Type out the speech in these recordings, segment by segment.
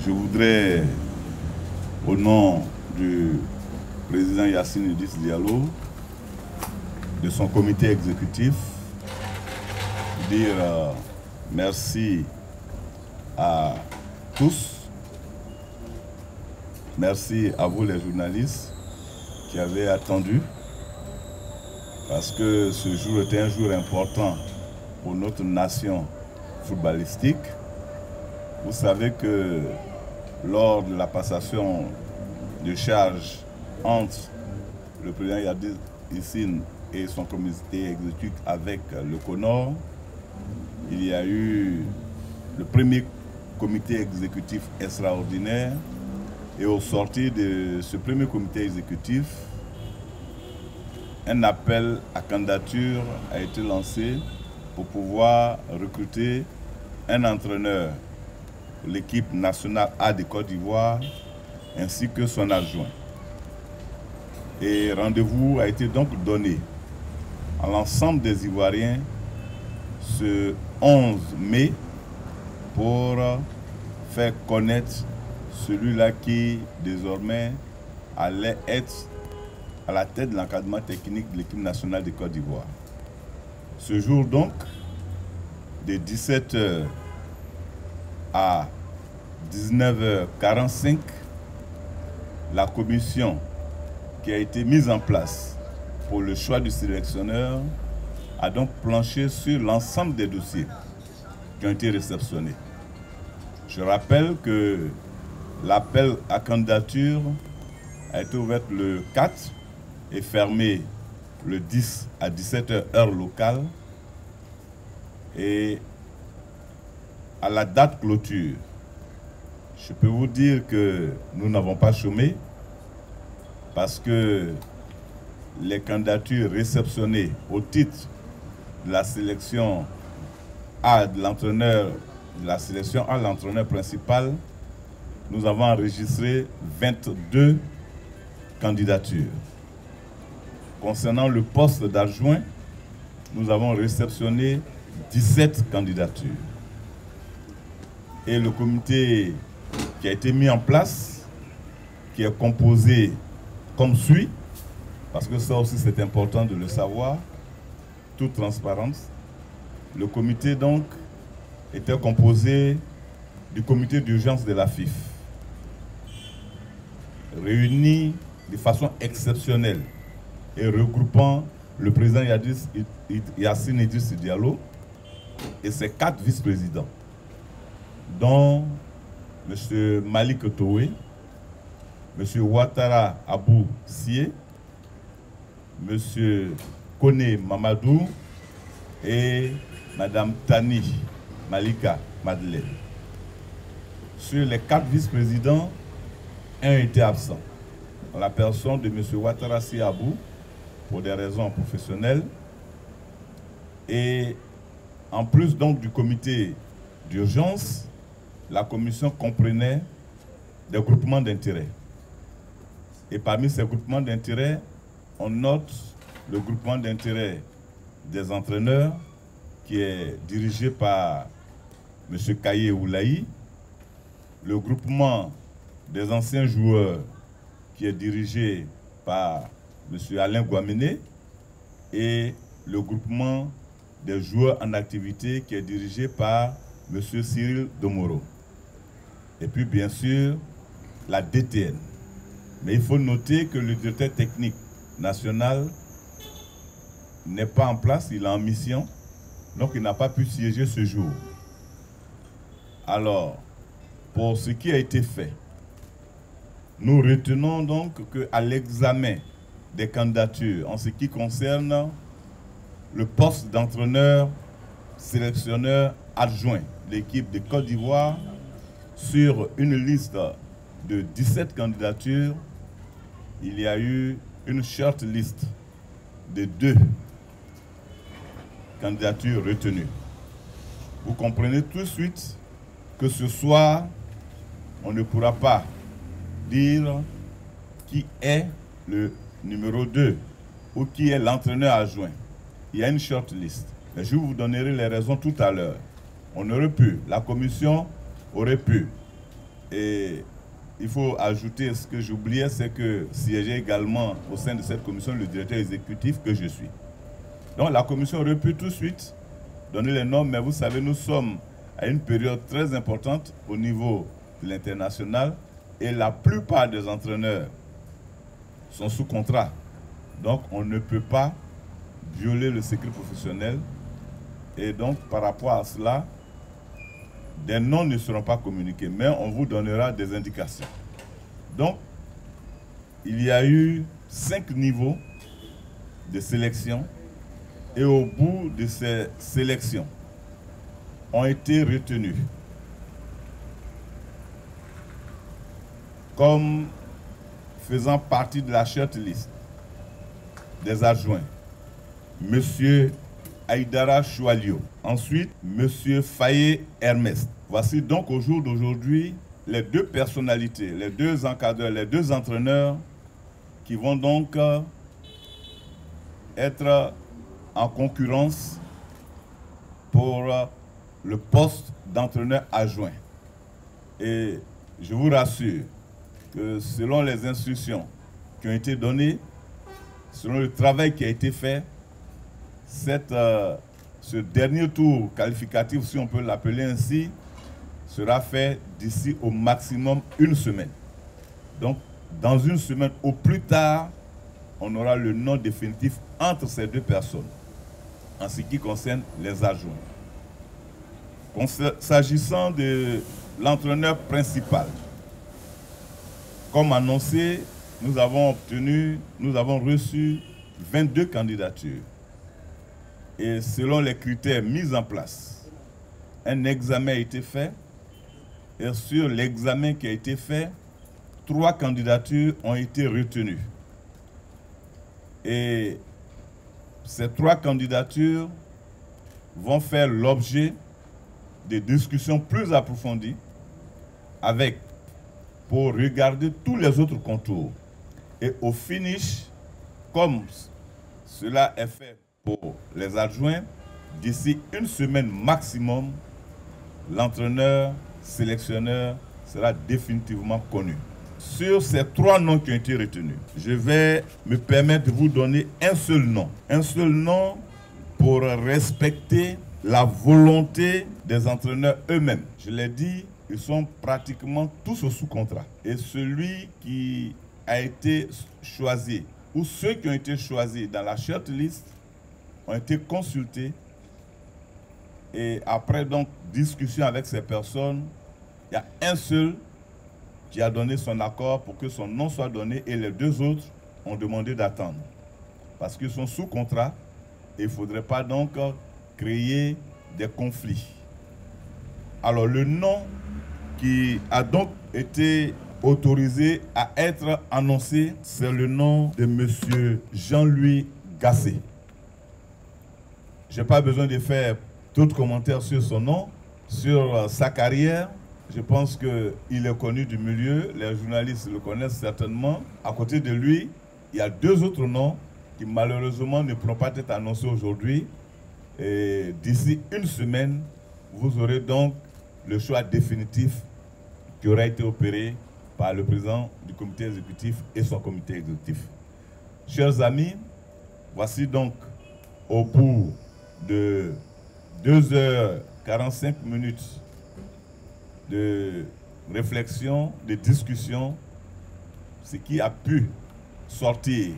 Je voudrais, au nom du président Yacine Idriss Diallo, de son comité exécutif, dire merci à tous. Merci à vous les journalistes qui avez attendu, parce que ce jour était un jour important pour notre nation footballistique. Vous savez que lors de la passation de charges entre le président Yacine et son comité exécutif avec le CONOR, il y a eu le premier comité exécutif extraordinaire, et au sortir de ce premier comité exécutif, un appel à candidature a été lancé pour pouvoir recruter un entraîneur pour l'équipe nationale A de Côte d'Ivoire ainsi que son adjoint. Et rendez-vous a été donc donné à l'ensemble des Ivoiriens ce 11 mai pour faire connaître celui-là qui désormais allait être à la tête de l'encadrement technique de l'équipe nationale de Côte d'Ivoire. Ce jour donc, de 17h à 19h45, la commission qui a été mise en place pour le choix du sélectionneur a donc planché sur l'ensemble des dossiers qui ont été réceptionnés. Je rappelle que l'appel à candidature a été ouvert le 4 et fermé le 10 à 17h heure locale. Et à la date clôture, je peux vous dire que nous n'avons pas chômé, parce que les candidatures réceptionnées au titre de la sélection A de l'entraîneur, de la sélection A de l'entraîneur principal, nous avons enregistré 22 candidatures. Concernant le poste d'adjoint, nous avons réceptionné 17 candidatures. Et le comité qui a été mis en place, qui est composé comme suit, parce que ça aussi c'est important de le savoir, toute transparence. Le comité donc était composé du comité d'urgence de la FIF, réuni de façon exceptionnelle et regroupant le président Yacine Idriss Diallo et ses 4 vice-présidents, dont M. Malik Towe, M. Ouattara Abou Sié, M. Kone Mamadou et Mme Tani Malika Madeleine. Sur les 4 vice-présidents, un était absent, en la personne de M. Ouattara Abou, pour des raisons professionnelles. Et en plus donc du comité d'urgence, la commission comprenait des groupements d'intérêt. Et parmi ces groupements d'intérêt, on note le groupement d'intérêt des entraîneurs, qui est dirigé par M. Kaye Oulaï, le groupement des anciens joueurs, qui est dirigé par M. Alain Guamene, et le groupement des joueurs en activité, qui est dirigé par M. Cyril Domoro. Et puis bien sûr, la DTN. Mais il faut noter que le directeur technique national n'est pas en place, il est en mission, donc il n'a pas pu siéger ce jour. Alors, pour ce qui a été fait, nous retenons donc qu'à l'examen des candidatures en ce qui concerne le poste d'entraîneur, sélectionneur adjoint de l'équipe de Côte d'Ivoire, sur une liste de 17 candidatures, il y a eu une short list de 2 candidatures retenues. Vous comprenez tout de suite que ce soir, on ne pourra pas dire qui est le numéro 2 ou qui est l'entraîneur adjoint. Il y a une short list. Mais je vous donnerai les raisons tout à l'heure. On aurait pu, la commission aurait pu Et il faut ajouter ce que j'oubliais, c'est que siégeait également au sein de cette commission le directeur exécutif que je suis. Donc la commission aurait pu tout de suite donner les normes, mais vous savez, nous sommes à une période très importante au niveau de l'international et la plupart des entraîneurs sont sous contrat. Donc on ne peut pas violer le secret professionnel et donc par rapport à cela, des noms ne seront pas communiqués, mais on vous donnera des indications. Donc, il y a eu 5 niveaux de sélection et au bout de ces sélections, ont été retenus comme faisant partie de la shortlist des adjoints, Monsieur Aïdara Choualio. Ensuite, M. Faye Hermès. Voici donc au jour d'aujourd'hui les 2 personnalités, les 2 encadreurs, les 2 entraîneurs qui vont donc être en concurrence pour le poste d'entraîneur adjoint. Et je vous rassure que selon les instructions qui ont été données, selon le travail qui a été fait, ce dernier tour qualificatif, si on peut l'appeler ainsi, sera fait d'ici au maximum 1 semaine. Donc, dans 1 semaine, au plus tard, on aura le nom définitif entre ces 2 personnes, en ce qui concerne les adjoints. S'agissant de l'entraîneur principal, comme annoncé, nous avons reçu 22 candidatures. Et selon les critères mis en place, un examen a été fait. Et sur l'examen qui a été fait, 3 candidatures ont été retenues. Et ces 3 candidatures vont faire l'objet de discussions plus approfondies avec, pour regarder tous les autres contours. Et au finish, comme cela est fait pour les adjoints, d'ici 1 semaine maximum, l'entraîneur, sélectionneur sera définitivement connu. Sur ces 3 noms qui ont été retenus, je vais me permettre de vous donner un seul nom pour respecter la volonté des entraîneurs eux-mêmes. Je l'ai dit, ils sont pratiquement tous sous contrat. Et celui qui a été choisi, ou ceux qui ont été choisis dans la shortlist, ont été consultés et après donc discussion avec ces personnes, il y a un seul qui a donné son accord pour que son nom soit donné et les 2 autres ont demandé d'attendre. Parce qu'ils sont sous contrat et il ne faudrait pas donc créer des conflits. Alors le nom qui a donc été autorisé à être annoncé, c'est le nom de M. Jean-Louis Gassé. Je n'ai pas besoin de faire d'autres commentaires sur son nom, sur sa carrière. Je pense qu'il est connu du milieu, les journalistes le connaissent certainement. À côté de lui, il y a 2 autres noms qui malheureusement ne pourront pas être annoncés aujourd'hui. Et d'ici 1 semaine, vous aurez donc le choix définitif qui aura été opéré par le président du comité exécutif et son comité exécutif. Chers amis, voici donc au bout de 2h45 de réflexion, de discussion, ce qui a pu sortir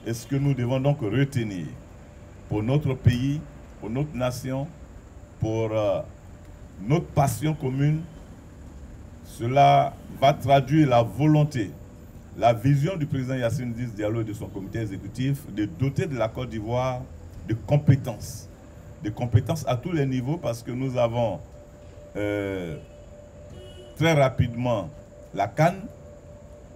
et ce que nous devons donc retenir pour notre pays, pour notre nation, pour notre passion commune. Cela va traduire la volonté, la vision du président Yassine Idriss Diallo et de son comité exécutif de doter de la Côte d'Ivoire de compétences à tous les niveaux, parce que nous avons très rapidement la CAN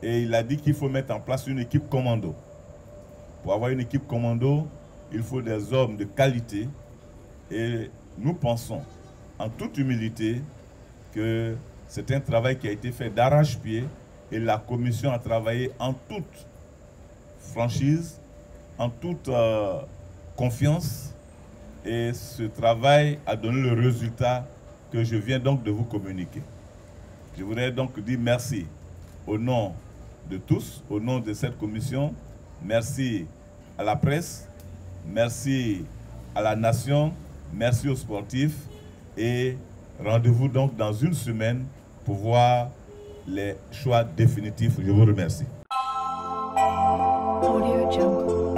et il a dit qu'il faut mettre en place une équipe commando. Pour avoir une équipe commando, il faut des hommes de qualité et nous pensons en toute humilité que c'est un travail qui a été fait d'arrache-pied et la commission a travaillé en toute franchise, en toute confiance, et ce travail a donné le résultat que je viens donc de vous communiquer. Je voudrais donc dire merci au nom de tous, au nom de cette commission. Merci à la presse, merci à la nation, merci aux sportifs et rendez-vous donc dans une semaine pour voir les choix définitifs. Je vous remercie. Audio Jungle.